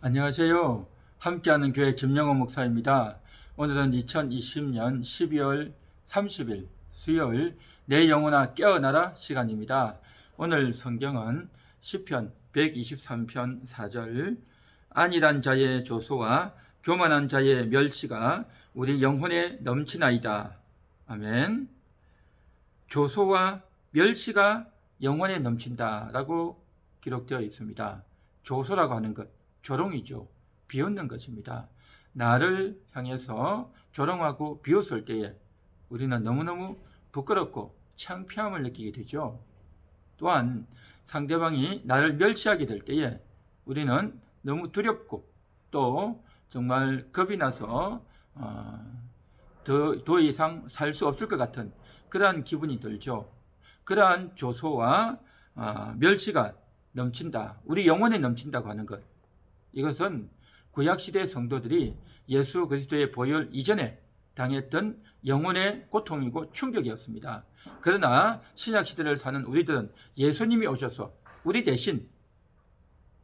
안녕하세요. 함께하는 교회 김영호 목사입니다. 오늘은 2020년 12월 30일 수요일 내 영혼아 깨어나라 시간입니다. 오늘 성경은 시편 123편 4절 안일한 자의 조소와 교만한 자의 멸시가 우리 영혼에 넘치나이다. 아멘. 조소와 멸시가 영혼에 넘친다라고 기록되어 있습니다. 조소라고 하는 것, 조롱이죠. 비웃는 것입니다. 나를 향해서 조롱하고 비웃을 때에 우리는 너무너무 부끄럽고 창피함을 느끼게 되죠. 또한 상대방이 나를 멸시하게 될 때에 우리는 너무 두렵고 또 정말 겁이 나서 더 이상 살 수 없을 것 같은 그러한 기분이 들죠. 그러한 조소와 멸시가 넘친다. 우리 영혼에 넘친다고 하는 것. 이것은 구약시대 성도들이 예수 그리스도의 보혈 이전에 당했던 영혼의 고통이고 충격이었습니다. 그러나 신약시대를 사는 우리들은 예수님이 오셔서 우리 대신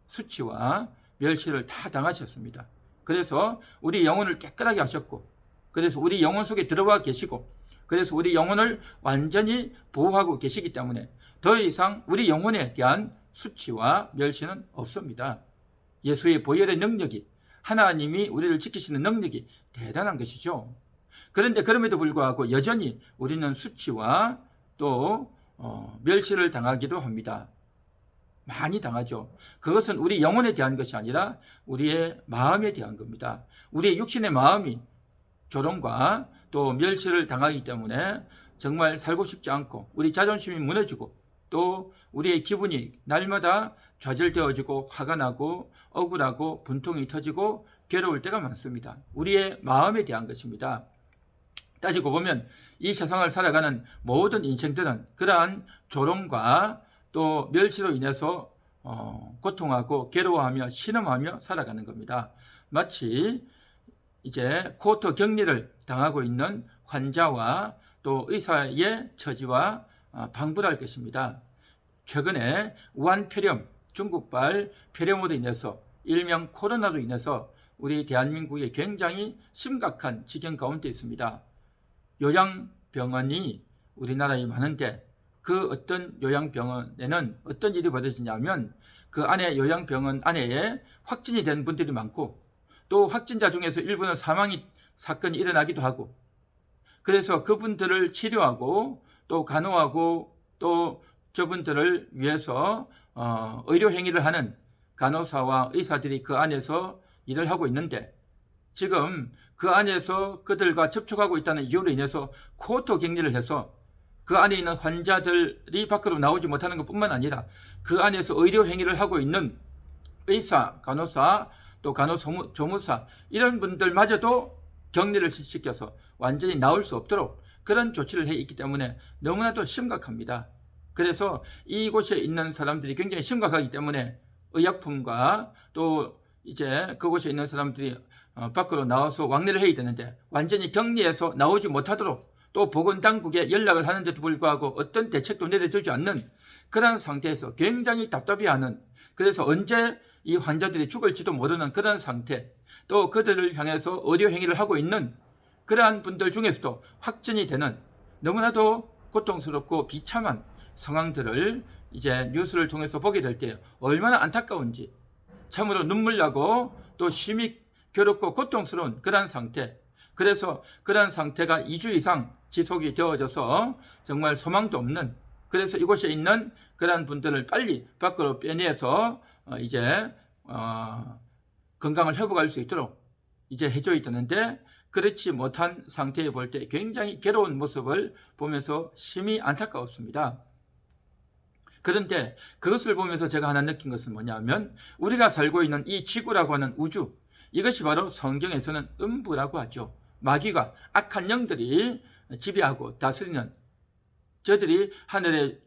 수치와 멸시를 다 당하셨습니다. 그래서 우리 영혼을 깨끗하게 하셨고, 그래서 우리 영혼 속에 들어와 계시고, 그래서 우리 영혼을 완전히 보호하고 계시기 때문에 더 이상 우리 영혼에 대한 수치와 멸시는 없습니다. 예수의 보혈의 능력이, 하나님이 우리를 지키시는 능력이 대단한 것이죠. 그런데 그럼에도 불구하고 여전히 우리는 수치와 또 멸시를 당하기도 합니다. 많이 당하죠. 그것은 우리 영혼에 대한 것이 아니라 우리의 마음에 대한 겁니다. 우리의 육신의 마음이 조롱과 또 멸시를 당하기 때문에 정말 살고 싶지 않고 우리 자존심이 무너지고 또 우리의 기분이 날마다 좌절되어지고 화가 나고 억울하고 분통이 터지고 괴로울 때가 많습니다. 우리의 마음에 대한 것입니다. 따지고 보면 이 세상을 살아가는 모든 인생들은 그러한 조롱과 또 멸시로 인해서 고통하고 괴로워하며 신음하며 살아가는 겁니다. 마치 이제 코호트 격리를 당하고 있는 환자와 또 의사의 처지와 방불할 것입니다. 최근에 우한폐렴, 중국발 폐렴으로 인해서 일명 코로나로 인해서 우리 대한민국에 굉장히 심각한 지경 가운데 있습니다. 요양병원이 우리나라에 많은데 그 어떤 요양병원에는 어떤 일이 벌어지냐면 그 안에 요양병원 안에 확진이 된 분들이 많고 또 확진자 중에서 일부는 사건이 일어나기도 하고 그래서 그분들을 치료하고 또 간호하고 또 저분들을 위해서 의료행위를 하는 간호사와 의사들이 그 안에서 일을 하고 있는데 지금 그 안에서 그들과 접촉하고 있다는 이유로 인해서 코호트 격리를 해서 그 안에 있는 환자들이 밖으로 나오지 못하는 것뿐만 아니라 그 안에서 의료행위를 하고 있는 의사, 간호사, 또 간호조무사 이런 분들마저도 격리를 시켜서 완전히 나올 수 없도록 그런 조치를 해 있기 때문에 너무나도 심각합니다. 그래서 이곳에 있는 사람들이 굉장히 심각하기 때문에 의약품과 또 이제 그곳에 있는 사람들이 밖으로 나와서 왕래를 해야 되는데 완전히 격리해서 나오지 못하도록 또 보건당국에 연락을 하는데도 불구하고 어떤 대책도 내려주지 않는 그런 상태에서 굉장히 답답해하는, 그래서 언제 이 환자들이 죽을지도 모르는 그런 상태, 또 그들을 향해서 의료행위를 하고 있는 그러한 분들 중에서도 확진이 되는 너무나도 고통스럽고 비참한 상황들을 이제 뉴스를 통해서 보게 될 때 얼마나 안타까운지 참으로 눈물 나고 또 심히 괴롭고 고통스러운 그러한 상태, 그래서 그러한 상태가 2주 이상 지속이 되어져서 정말 소망도 없는, 그래서 이곳에 있는 그러한 분들을 빨리 밖으로 빼내서 이제 건강을 회복할 수 있도록 이제 해줘야 되는데 그렇지 못한 상태에 볼 때 굉장히 괴로운 모습을 보면서 심히 안타까웠습니다. 그런데 그것을 보면서 제가 하나 느낀 것은 뭐냐면 우리가 살고 있는 이 지구라고 하는 우주, 이것이 바로 성경에서는 음부라고 하죠. 마귀가, 악한 영들이 지배하고 다스리는, 저들이 하늘의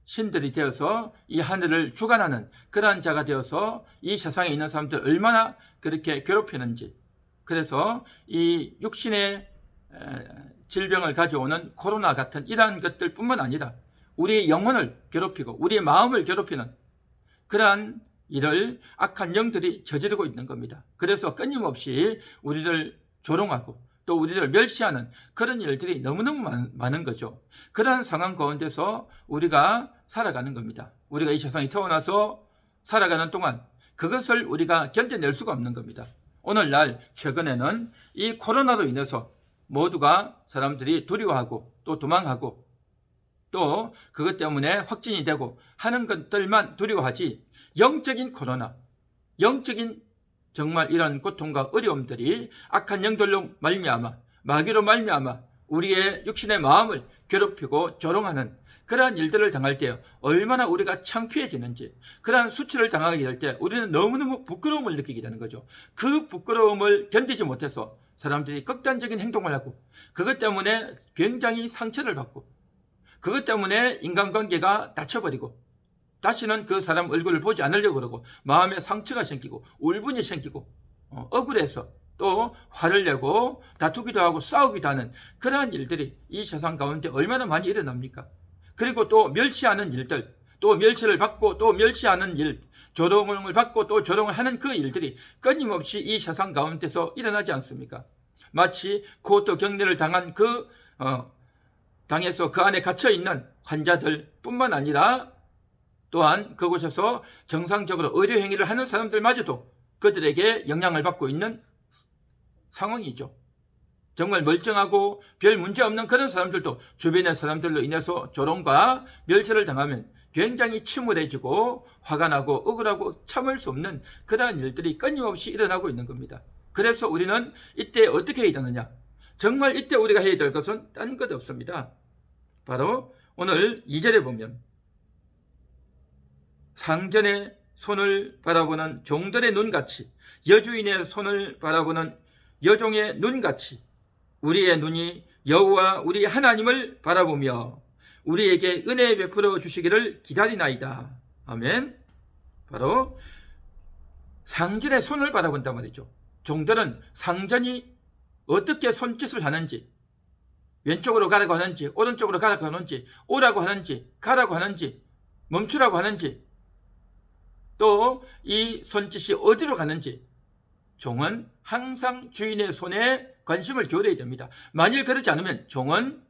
신들이 되어서 이 하늘을 주관하는 그러한 자가 되어서 이 세상에 있는 사람들 얼마나 그렇게 괴롭히는지, 그래서 이 육신의 질병을 가져오는 코로나 같은 이러한 것들 뿐만 아니라 우리의 영혼을 괴롭히고 우리의 마음을 괴롭히는 그러한 이를 악한 영들이 저지르고 있는 겁니다. 그래서 끊임없이 우리를 조롱하고 또 우리를 멸시하는 그런 일들이 너무너무 많은 거죠. 그러한 상황 가운데서 우리가 살아가는 겁니다. 우리가 이 세상에 태어나서 살아가는 동안 그것을 우리가 견뎌낼 수가 없는 겁니다. 오늘날 최근에는 이 코로나로 인해서 모두가 사람들이 두려워하고 또 도망하고 또 그것 때문에 확진이 되고 하는 것들만 두려워하지, 영적인 코로나, 영적인 정말 이런 고통과 어려움들이 악한 영들로 말미암아, 마귀로 말미암아 우리의 육신의 마음을 괴롭히고 조롱하는 그러한 일들을 당할 때 얼마나 우리가 창피해지는지, 그러한 수치를 당하게 될 때 우리는 너무너무 부끄러움을 느끼게 되는 거죠. 그 부끄러움을 견디지 못해서 사람들이 극단적인 행동을 하고 그것 때문에 굉장히 상처를 받고 그것 때문에 인간관계가 다쳐버리고 다시는 그 사람 얼굴을 보지 않으려고 그러고 마음에 상처가 생기고 울분이 생기고 억울해서 또 화를 내고 다투기도 하고 싸우기도 하는 그러한 일들이 이 세상 가운데 얼마나 많이 일어납니까? 그리고 또 멸시하는 일들, 또 멸시를 받고 또 멸시하는 일, 조롱을 받고 또 조롱을 하는 그 일들이 끊임없이 이 세상 가운데서 일어나지 않습니까? 마치 고통 격리를 당한 그 당에서 그 안에 갇혀있는 환자들 뿐만 아니라 또한 그곳에서 정상적으로 의료 행위를 하는 사람들마저도 그들에게 영향을 받고 있는 상황이죠. 정말 멀쩡하고 별 문제 없는 그런 사람들도 주변의 사람들로 인해서 조롱과 멸시를 당하면 굉장히 침울해지고 화가 나고 억울하고 참을 수 없는 그러한 일들이 끊임없이 일어나고 있는 겁니다. 그래서 우리는 이때 어떻게 해야 되느냐? 정말 이때 우리가 해야 될 것은 딴 것 없습니다. 바로 오늘 2절에 보면 상전의 손을 바라보는 종들의 눈같이, 여주인의 손을 바라보는 여종의 눈같이 우리의 눈이 여호와 우리 하나님을 바라보며 우리에게 은혜 베풀어 주시기를 기다리나이다. 아멘. 바로 상전의 손을 바라본단 말이죠. 종들은 상전이 어떻게 손짓을 하는지, 왼쪽으로 가라고 하는지 오른쪽으로 가라고 하는지, 오라고 하는지 가라고 하는지 멈추라고 하는지, 또 이 손짓이 어디로 가는지 종은 항상 주인의 손에 관심을 기울여야 됩니다. 만일 그러지 않으면 종은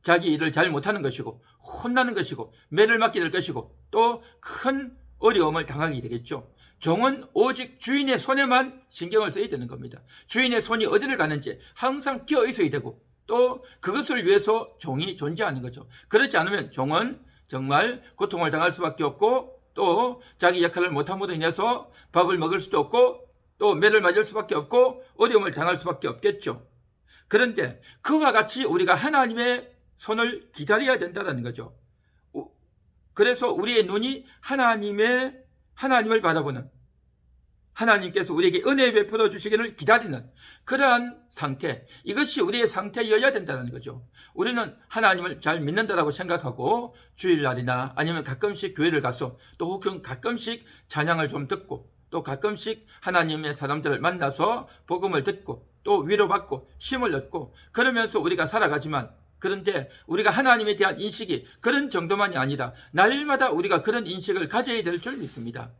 자기 일을 잘 못하는 것이고 혼나는 것이고 매를 맞게 될 것이고 또 큰 어려움을 당하게 되겠죠. 종은 오직 주인의 손에만 신경을 써야 되는 겁니다. 주인의 손이 어디를 가는지 항상 끼어 있어야 되고 또 그것을 위해서 종이 존재하는 거죠. 그렇지 않으면 종은 정말 고통을 당할 수밖에 없고 또 자기 역할을 못함으로 인해서 밥을 먹을 수도 없고 또 매를 맞을 수밖에 없고 어려움을 당할 수밖에 없겠죠. 그런데 그와 같이 우리가 하나님의 손을 기다려야 된다는 거죠. 그래서 우리의 눈이 하나님을 바라보는, 하나님께서 우리에게 은혜 베풀어 주시기를 기다리는 그러한 상태, 이것이 우리의 상태여야 된다는 거죠. 우리는 하나님을 잘 믿는다라고 생각하고 주일날이나 아니면 가끔씩 교회를 가서 또 혹은 가끔씩 찬양을 좀 듣고 또 가끔씩 하나님의 사람들을 만나서 복음을 듣고 또 위로받고 힘을 얻고 그러면서 우리가 살아가지만, 그런데 우리가 하나님에 대한 인식이 그런 정도만이 아니라 날마다 우리가 그런 인식을 가져야 될 줄 믿습니다.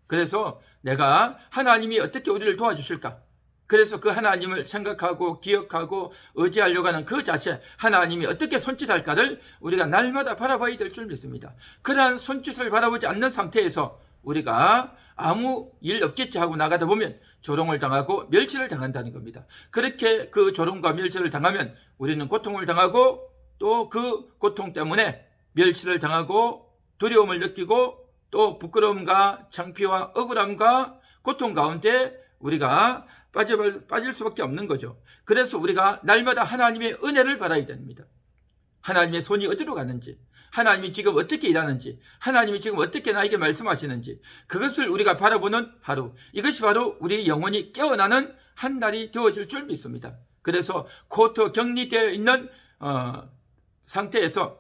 그래서 내가 하나님이 어떻게 우리를 도와주실까? 그래서 그 하나님을 생각하고 기억하고 의지하려고 하는 그 자체, 하나님이 어떻게 손짓할까를 우리가 날마다 바라봐야 될 줄 믿습니다. 그러한 손짓을 바라보지 않는 상태에서 우리가 아무 일 없겠지 하고 나가다 보면 조롱을 당하고 멸시를 당한다는 겁니다. 그렇게 그 조롱과 멸시를 당하면 우리는 고통을 당하고 또 그 고통 때문에 멸시를 당하고 두려움을 느끼고 또 부끄러움과 창피와 억울함과 고통 가운데 우리가 빠질 수밖에 없는 거죠. 그래서 우리가 날마다 하나님의 은혜를 바라야 됩니다. 하나님의 손이 어디로 가는지, 하나님이 지금 어떻게 일하는지, 하나님이 지금 어떻게 나에게 말씀하시는지, 그것을 우리가 바라보는 하루, 이것이 바로 우리 영혼이 깨어나는 한 날이 되어질 줄 믿습니다. 그래서 코트 격리되어 있는 상태에서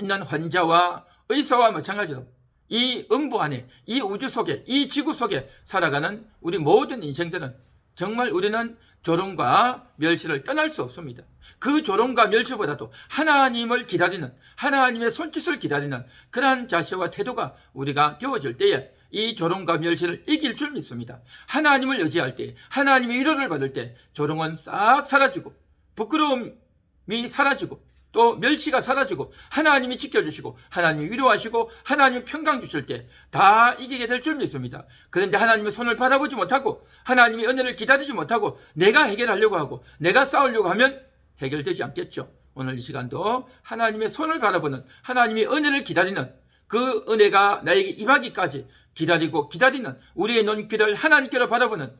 있는 환자와 의사와 마찬가지로 이 음부 안에, 이 우주 속에, 이 지구 속에 살아가는 우리 모든 인생들은 정말 우리는 조롱과 멸시를 떠날 수 없습니다. 그 조롱과 멸시보다도 하나님을 기다리는, 하나님의 손짓을 기다리는 그러한 자세와 태도가 우리가 되어질 때에 이 조롱과 멸시를 이길 줄 믿습니다. 하나님을 의지할 때, 하나님의 위로를 받을 때 조롱은 싹 사라지고 부끄러움이 사라지고 또 멸시가 사라지고 하나님이 지켜주시고 하나님이 위로하시고 하나님이 평강 주실 때 다 이기게 될 줄 믿습니다. 그런데 하나님의 손을 바라보지 못하고 하나님의 은혜를 기다리지 못하고 내가 해결하려고 하고 내가 싸우려고 하면 해결되지 않겠죠. 오늘 이 시간도 하나님의 손을 바라보는, 하나님의 은혜를 기다리는, 그 은혜가 나에게 임하기까지 기다리고 기다리는 우리의 눈길을 하나님께로 바라보는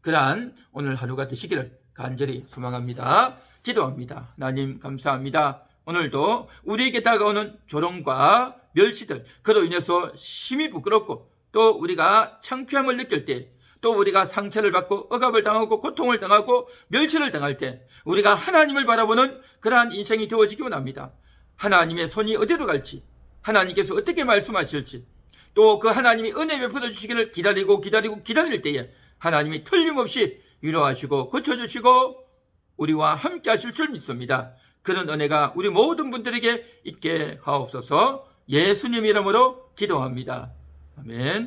그러한 오늘 하루가 되시기를 간절히 소망합니다. 기도합니다. 하나님 감사합니다. 오늘도 우리에게 다가오는 조롱과 멸시들, 그로 인해서 심히 부끄럽고 또 우리가 창피함을 느낄 때, 또 우리가 상처를 받고 억압을 당하고 고통을 당하고 멸시를 당할 때 우리가 하나님을 바라보는 그러한 인생이 되어지기 원합니다. 하나님의 손이 어디로 갈지, 하나님께서 어떻게 말씀하실지, 또 그 하나님이 은혜 베풀어 주시기를 기다릴 때에 하나님이 틀림없이 위로하시고 고쳐주시고 우리와 함께 하실 줄 믿습니다. 그런 은혜가 우리 모든 분들에게 있게 하옵소서. 예수님 이름으로 기도합니다. 아멘.